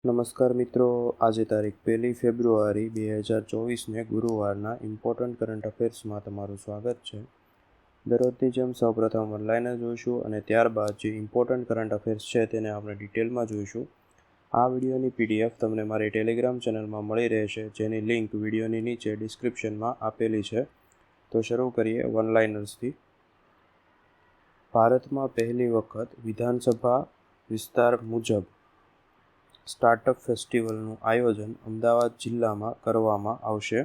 નમસ્કાર મિત્રો, આજે તારીખ 1 ફેબ્રુઆરી 2024ને ગુરુવારના ઇમ્પોર્ટન્ટ કરંટ અફેર્સમાં તમારું સ્વાગત છે. દરરોજની જેમ સૌપ્રથમ ઓનલાઈન જોઈશું અને ત્યારબાદ જે ઇમ્પોર્ટન્ટ કરંટ અફેર્સ છે તેને આપણે ડિટેલમાં જોઈશું. આ વિડીયોની PDF તમને મારી ટેલિગ્રામ ચેનલમાં મળી રહેશે, જેની લિંક વિડીયોની નીચે ડિસ્ક્રિપ્શનમાં આપેલી છે. તો શરૂ કરીએ વનલાઇનર્સથી. ભારતમાં પહેલી વખત વિધાનસભા વિસ્તાર મુજબ સ્ટાર્ટઅપ ફેસ્ટિવલનું આયોજન અમદાવાદ જિલ્લામાં કરવામાં આવશે.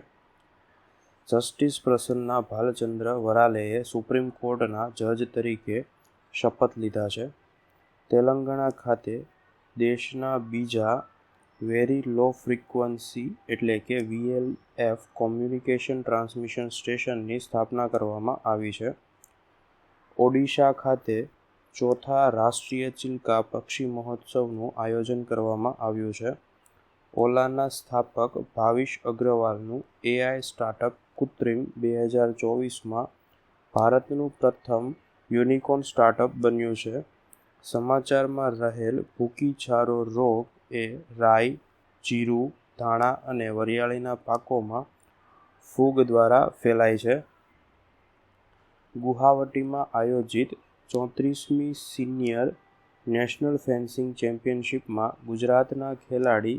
જસ્ટિસ પ્રસન્ના ભાલચંદ્ર વરાલેએ સુપ્રીમ કોર્ટના જજ તરીકે શપથ લીધા છે. તેલંગાણા ખાતે દેશના બીજા વેરી લો ફ્રીક્વન્સી એટલે કે VLF કોમ્યુનિકેશન ટ્રાન્સમિશન સ્ટેશનની સ્થાપના કરવામાં આવી છે. ઓડિશા ખાતે ચોથા રાષ્ટ્રીય ચિલ્કા પક્ષી મહોત્સવનું આયોજન કરવામાં આવ્યું છે. ઓલાના સ્થાપક ભાવિશ અગ્રવાલનું AI સ્ટાર્ટઅપ કૃત્રિમ 2024માં ભારતનું પ્રથમ યુનિકોર્ન સ્ટાર્ટઅપ બન્યું છે. સમાચારમાં રહેલ ભૂકીછારો રોગ એ રાઈ, જીરું, ધાણા અને વરિયાળીના પાકોમાં ફૂગ દ્વારા ફેલાય છે. ગુવાહાટીમાં આયોજિત 34મી સિનિયર નેશનલ ફેન્સિંગ ચેમ્પિયનશિપમાં ગુજરાતના ખેલાડી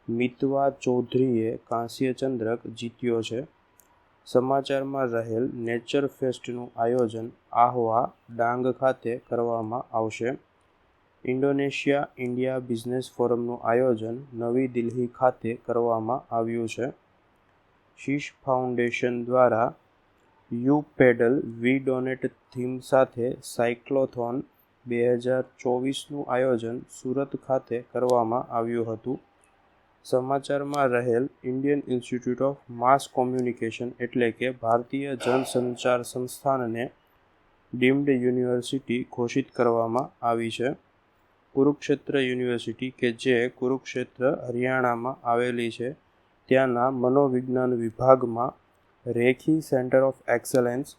મિતવા ચૌધરીએ કાંસ્ય ચંદ્રક જીત્યો છે. સમાચારમાં રહેલ નેચર ફેસ્ટનું આયોજન આહવા, ડાંગ ખાતે કરવામાં આવશે. ઇન્ડોનેશિયા ઇન્ડિયા બિઝનેસ ફોરમનું આયોજન નવી દિલ્હી ખાતે કરવામાં આવ્યું છે. શીશ ફાઉન્ડેશન દ્વારા you pedal we donate theme સાથે સાયક્લોથોન 2024નું આયોજન સુરત ખાતે કરવામાં આવ્યું હતું. સમાચારમાં રહેલ Indian institute of mass communication એટલે કે ભારતીય જનસંચાર સંસ્થાનને ડીમ્ડ યુનિવર્સિટી ઘોષિત કરવામાં આવી છે. કુરુક્ષેત્ર યુનિવર્સિટી કે જે કુરુક્ષેત્ર હરિયાણામાં આવેલી છે, ત્યાંના મનોવિજ્ઞાન વિભાગમાં Rekhi centre of excellence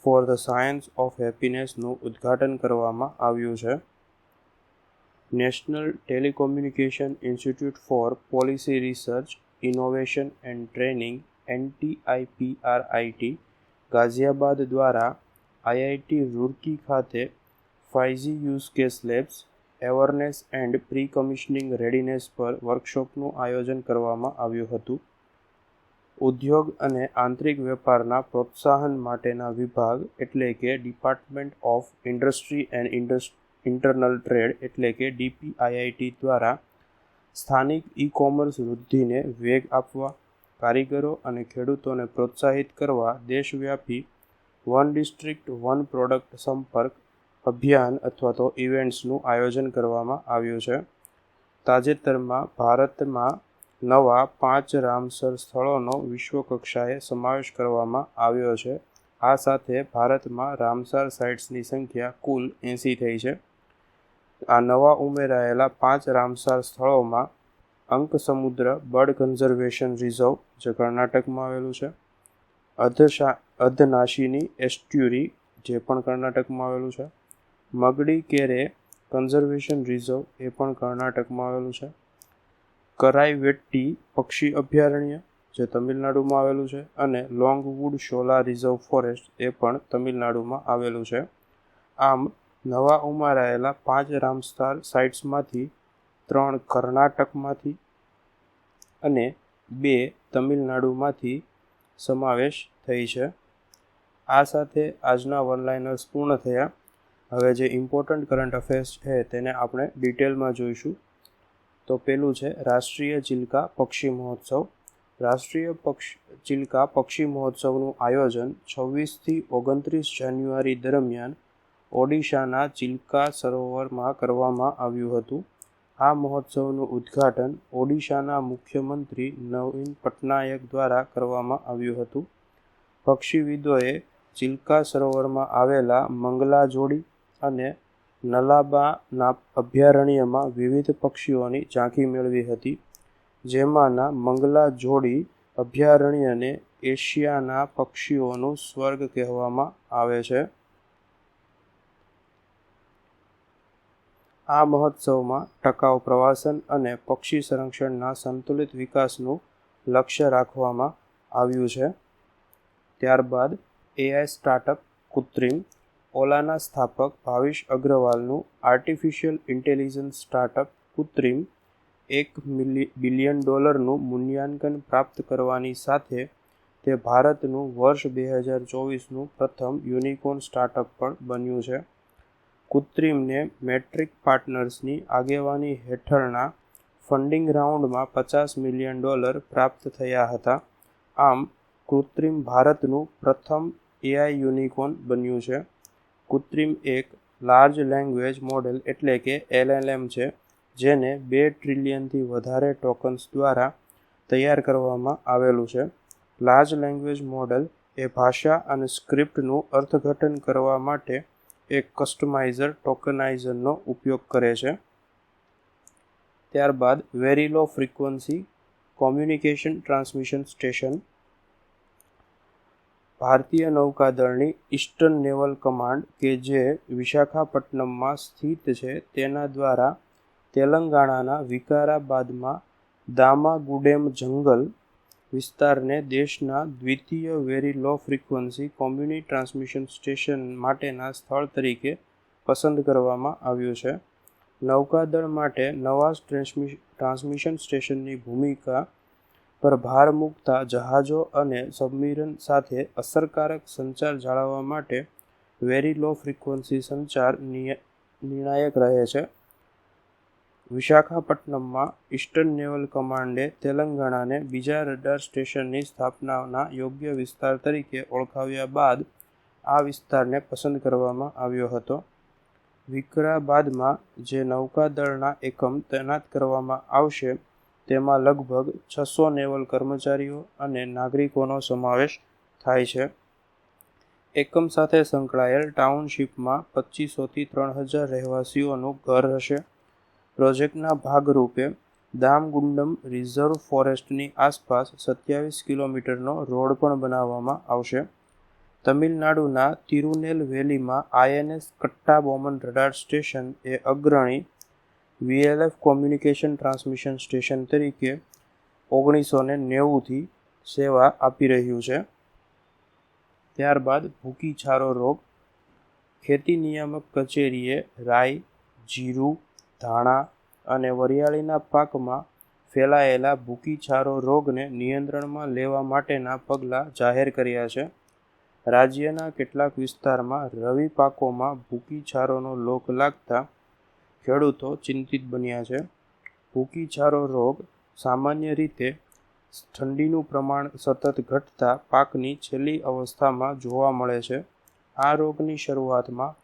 for the science of હેપીનેસનું ઉદ્ઘાટન કરવામાં આવ્યું છે. National telecommunication institute for policy research, innovation and training NTIPRIT Ghaziabad દ્વારા IIT રૂરકી ખાતે 5G use case labs, awareness and pre commissioning readiness પર વર્કશોપનું આયોજન કરવામાં આવ્યું હતું. ઉદ્યોગ અને આંતરિક વેપારના પ્રોત્સાહન માટેના વિભાગ એટલે કે department of industry and internal trade એટલે કે DPIIT દ્વારા સ્થાનિક ઈ-કોમર્સ વૃદ્ધિને વેગ આપવા, કારીગરો અને ખેડૂતોને પ્રોત્સાહિત કરવા દેશવ્યાપી વન ડિસ્ટ્રિક્ટ વન પ્રોડક્ટ સંપર્ક અભિયાન અથવા તો ઇવેન્ટ્સનું આયોજન કરવામાં આવ્યું છે. તાજેતરમાં ભારતમાં નવા 5 રામસર સ્થળોનો વિશ્વ કક્ષાએ સમાવેશ કરવામાં આવ્યો છે. આ સાથે ભારતમાં રામસર સાઇટ્સની સંખ્યા કુલ 80 થઈ છે. આ નવા ઉમેરાયેલા 5 રામસર સ્થળોમાં અંકસમુદ્ર બર્ડ કન્ઝર્વેશન રિઝર્વ જે કર્ણાટકમાં આવેલું છે, અધનાશિની એસ્ટ્યુરી જે પણ કર્ણાટકમાં આવેલું છે, મગડી કેરે કન્ઝર્વેશન રિઝર્વ એ પણ કર્ણાટકમાં આવેલું છે, કરાઈવેટ્ટી પક્ષી અભયારણ્ય જે તમિલનાડુમાં આવેલું છે અને લોંગવુડ શોલા રિઝર્વ ફોરેસ્ટ એ પણ તમિલનાડુમાં આવેલું છે. આમ નવા ઉમેરાયેલા 5 રામસર સાઇટ્સમાંથી 3 કર્ણાટકમાંથી અને 2 તમિલનાડુમાંથી સમાવેશ થઈ છે. આ સાથે આજના વનલાઇનર્સ પૂર્ણ થયા. હવે જે ઇમ્પોર્ટન્ટ કરંટ અફેર્સ છે તેને આપણે ડિટેલમાં જોઈશું. તો પેલું છે રાષ્ટ્રીય ચિલ્કા પક્ષી મહોત્સવ. રાષ્ટ્રીય ચિલ્કા પક્ષી મહોત્સવનું આયોજન 26થી 29 જાન્યુઆરી દરમિયાન ઓડિશાના ચિલ્કા સરોવરમાં કરવામાં આવ્યું હતું. આ મહોત્સવનું ઉદ્ઘાટન ઓડિશાના મુખ્યમંત્રી નવીન પટનાયક દ્વારા કરવામાં આવ્યું હતું. પક્ષીવિદોએ ચિલ્કા સરોવરમાં આવેલા મંગલા જોડી અને નલાબાના અભયારણ્યમાં વિવિધ પક્ષીઓની ઝાંખી મેળવી હતી, જેમાંના મંગલા જોડી અભયારણ્યને એશિયાના પક્ષીઓનું સ્વર્ગ કહેવામાં આવે છે. આ મહોત્સવમાં ટકાઉ પ્રવાસન અને પક્ષી સંરક્ષણના સંતુલિત વિકાસનું લક્ષ્ય રાખવામાં આવ્યું છે. ત્યારબાદ એઆઈ સ્ટાર્ટઅપ કૃત્રિમ ઓલાના સ્થાપક ભાવિશ અગ્રવાલનું આર્ટિફિશિયલ ઇન્ટેલિજન્સ સ્ટાર્ટઅપ કૃત્રિમ $1 બિલિયન મૂલ્યાંકન પ્રાપ્ત કરવાની સાથે તે ભારતનું વર્ષ 2024નું પ્રથમ યુનિકોર્ન સ્ટાર્ટઅપ પણ બન્યું છે. કૃત્રિમને મેટ્રિક પાર્ટનર્સની આગેવાની હેઠળના ફંડિંગ રાઉન્ડમાં $50 મિલિયન પ્રાપ્ત થયા હતા. આમ કૃત્રિમ ભારતનું પ્રથમ એઆઈ યુનિકોર્ન બન્યું છે. કૃત્રિમ એક લાર્જ લેંગ્વેજ મોડેલ એટલે કે LLM છે, જેને 2 ટ્રિલિયનથી વધારે ટોકન્સ દ્વારા તૈયાર કરવામાં આવેલું છે. લાર્જ લેંગ્વેજ મોડેલ એ ભાષા અને સ્ક્રિપ્ટનું અર્થઘટન કરવા માટે એક કસ્ટમાઇઝર ટોકનાઇઝરનો ઉપયોગ કરે છે. ત્યારબાદ very low frequency communication transmission station ભારતીય નૌકાદળની ઈસ્ટર્ન નેવલ કમાન્ડ કે જે વિશાખાપટ્ટનમમાં સ્થિત છે તેના દ્વારા તેલંગાણાના વિકારાબાદમાં દામાગુડેમ જંગલ વિસ્તારને દેશના દ્વિતીય very low frequency community transmission station માટેના સ્થળ તરીકે પસંદ કરવામાં આવ્યું છે. નૌકાદળ માટે નવા ટ્રાન્સમિશન સ્ટેશનની ભૂમિકા પર ભાર મૂકતા જહાજો અને સબમરીન સાથે અસરકારક સંચાર જાળવવા માટે વેરી લો ફ્રીક્વન્સી સંચાર નિર્ણાયક રહે છે. વિશાખાપટ્ટનમમાં ઈસ્ટર્ન નેવલ કમાન્ડે તેલંગાણાને બીજા રડાર સ્ટેશનની સ્થાપનાના યોગ્ય વિસ્તાર તરીકે ઓળખાવ્યા બાદ આ વિસ્તારને પસંદ કરવામાં આવ્યો હતો. વિકારાબાદમાં જે નૌકાદળના એકમ તૈનાત કરવામાં આવશે તેમાં લગભગ 600 નેવલ કર્મચારીઓ અને નાગરિકોનો સમાવેશ થાય છે. એકમ સાથે સંકળાયેલ ટાઉનશીપમાં 2500થી 3000 રહેવાસીઓનું ઘર હશે. પ્રોજેક્ટના ભાગરૂપે દામગુંડમ રિઝર્વ ફોરેસ્ટની આસપાસ 27 કિલોમીટરનો રોડ પણ બનાવવામાં આવશે. તમિલનાડુના તિરુનેલવેલીમાં INS કટ્ટાબોમન રડાર સ્ટેશન એ અગ્રણી VLF કોમ્યુનિકેશન ટ્રાન્સમિશન સ્ટેશન તરીકે 1990થી સેવા આપી રહ્યું છે. ત્યારબાદ ભૂકીછારો રોગ ખેતી નિયામક કચેરીએ રાઈ, જીરું, ધાણા અને વરિયાળીના પાકમાં ફેલાયેલા ભૂકીછારો રોગને નિયંત્રણમાં લેવા માટેના પગલાં જાહેર કર્યા છે. રાજ્યના કેટલાક વિસ્તારમાં રવિ પાકોમાં ભૂકીછારોનો લોક લાગતા ખેડૂતો ચિંતિત બન્યા છે. ભૂકીછારો રોગ સામાન્ય રીતે ઠંડીનું પ્રમાણ સતત ઘટતા પાકની છેલ્લી અવસ્થામાં જોવા મળે છે. આ રોગની શરૂઆતમાં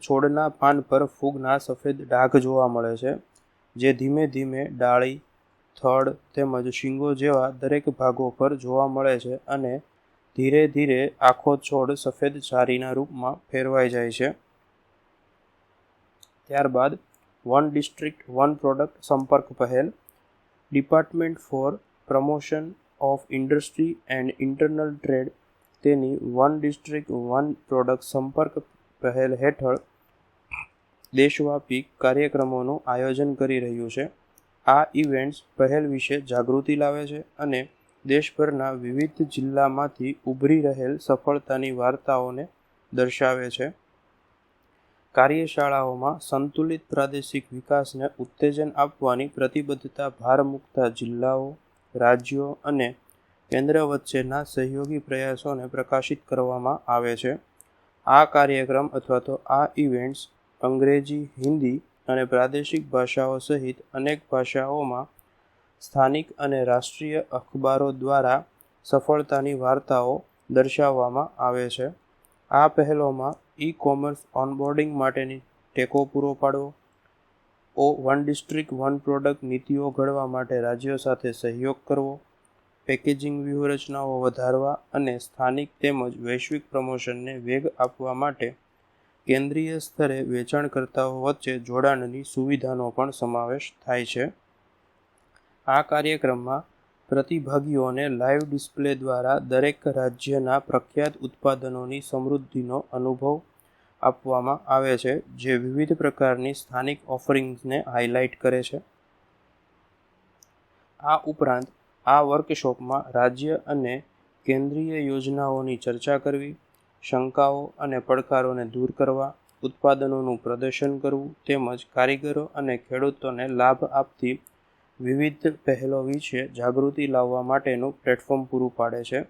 છોડના પાન પર ફૂગના સફેદ ડાઘ જોવા મળે છે, જે ધીમે ધીમે ડાળી, થડ તેમજ શીંગો જેવા દરેક ભાગો પર જોવા મળે છે અને ધીરે ધીરે આખો છોડ સફેદ છારીના રૂપમાં ફેરવાઈ જાય છે. ત્યારબાદ વન ડિસ્ટ્રિક્ટ વન પ્રોડક્ટ સંપર્ક પહેલ department four promotion of industry and internal trade તેની વન ડિસ્ટ્રિક્ટ વન પ્રોડક્ટ સંપર્ક પહેલ હેઠળ દેશવ્યાપી કાર્યક્રમોનું આયોજન કરી રહ્યું છે. આ ઇવેન્ટ્સ પહેલ વિશે જાગૃતિ લાવે છે અને દેશભરના વિવિધ જિલ્લામાંથી ઉભરી રહેલ સફળતાની વાર્તાઓને દર્શાવે છે. કાર્યશાળાઓમાં સંતુલિત પ્રાદેશિક વિકાસને ઉત્તેજન આપવાની પ્રતિબદ્ધતા ભાર મૂકતા જિલ્લાઓ, રાજ્યો અને કેન્દ્ર વચ્ચેના સહયોગી પ્રયાસોને પ્રકાશિત કરવામાં આવે છે. આ કાર્યક્રમ અથવા તો આ ઇવેન્ટ્સ અંગ્રેજી, હિન્દી અને પ્રાદેશિક ભાષાઓ સહિત અનેક ભાષાઓમાં સ્થાનિક અને રાષ્ટ્રીય અખબારો દ્વારા સફળતાની વાર્તાઓ દર્શાવવામાં આવે છે. આ પહેલોમાં ઈ-કોમર્સ ઓનબોર્ડિંગ માટેની ટેકો પૂરો પાડવો, વન ડિસ્ટ્રિક્ટ વન પ્રોડક્ટ નીતિઓ ઘડવા માટે રાજ્યો સાથે સહયોગ કરવો, પેકેજિંગ વ્યૂહરચનાઓ વધારવા અને સ્થાનિક તેમજ વૈશ્વિક પ્રમોશનને વેગ આપવા માટે કેન્દ્રીય સ્તરે વેચાણકર્તાઓ વચ્ચે જોડાણની સુવિધાનો પણ સમાવેશ થાય છે. આ કાર્યક્રમમાં પ્રતિભાગીઓને લાઇવ ડિસ્પ્લે દ્વારા દરેક રાજ્યના પ્રખ્યાત ઉત્પાદનોની સમૃદ્ધિનો અનુભવ આપવામાં આવે છે જે વિવિધ પ્રકારની સ્થાનિક ઓફરિંગ્સને હાઇલાઇટ કરે છે. આ ઉપરાંત આ વર્કશોપમાં રાજ્ય અને કેન્દ્રીય યોજનાઓની ચર્ચા કરવી, શંકાઓ અને પડકારોને દૂર કરવા, ઉત્પાદનોનું પ્રદર્શન કરવું તેમજ કારીગરો અને ખેડૂતોને લાભ આપતી વિવિધ પહેલો વિશે જાગૃતિ લાવવા માટેનું પ્લેટફોર્મ પૂરું પાડે છે.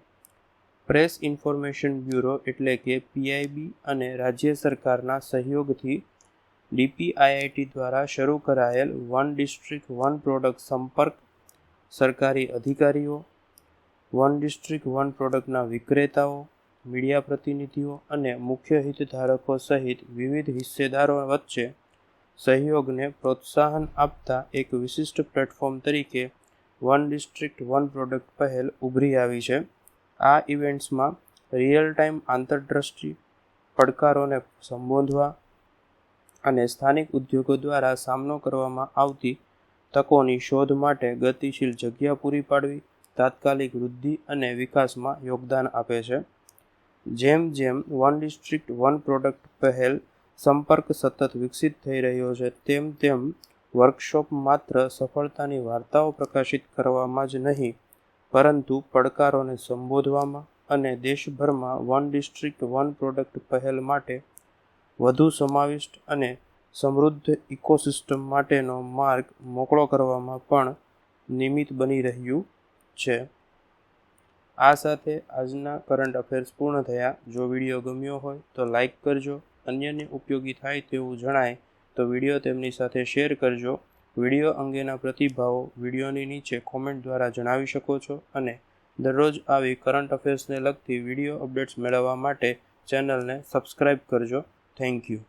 પ્રેસ ઇન્ફોર્મેશન બ્યુરો એટલે કે PIB અને રાજ્ય સરકારના સહયોગથી DPIIT દ્વારા શરૂ કરાયેલ વન ડિસ્ટ્રિક્ટ વન પ્રોડક્ટ સંપર્ક સરકારી અધિકારીઓ, વન ડિસ્ટ્રિક્ટ વન પ્રોડક્ટના વિક્રેતાઓ, મીડિયા પ્રતિનિધિઓ અને મુખ્ય હિતધારકો સહિત વિવિધ હિસ્સેદારો વચ્ચે સહયોગને પ્રોત્સાહન આપતા એક વિશિષ્ટ પ્લેટફોર્મ તરીકે વન ડિસ્ટ્રિક્ટ વન પ્રોડક્ટ પહેલ ઉભરી આવી છે. આ ઇવેન્ટ્સમાં રિયલ ટાઈમ આંતરદ્રષ્ટિ, પડકારોને સંબોધવા અને સ્થાનિક ઉદ્યોગો દ્વારા સામનો કરવામાં આવતી તકોની શોધ માટે ગતિશીલ જગ્યા પૂરી પાડવી તાત્કાલિક વૃદ્ધિ અને વિકાસમાં યોગદાન આપે છે. જેમ જેમ વન ડિસ્ટ્રિક્ટ વન પ્રોડક્ટ પહેલ સંપર્ક સતત વિકસિત થઈ રહ્યો છે તેમ વર્કશોપ માત્ર સફળતાની વાર્તાઓ પ્રકાશિત કરવામાં જ નહીં પરંતુ પડકારોને સંબોધવામાં અને દેશભરમાં વન ડિસ્ટ્રિક્ટ વન પ્રોડક્ટ પહેલ માટે વધુ સમાવિષ્ટ અને સમૃદ્ધ ઇકોસિસ્ટમ માટેનો માર્ગ મોકળો કરવામાં પણ નિમિત્ત બની રહ્યું છે. આ સાથે આજના કરંટ અફેર્સ પૂર્ણ થયા. જો વિડીયો ગમ્યો હોય તો લાઈક કરજો. અન્યને ઉપયોગી થાય તેવું જણાય તો વિડીયો તેમની સાથે શેર કરજો. વિડીયો અંગેના પ્રતિભાવો વિડીયોની નીચે કોમેન્ટ દ્વારા જણાવી શકો છો અને દરરોજ આવી કરંટ અફેર્સને લગતી વિડીયો અપડેટ્સ મેળવવા માટે ચેનલને સબસ્ક્રાઇબ કરજો. Thank you.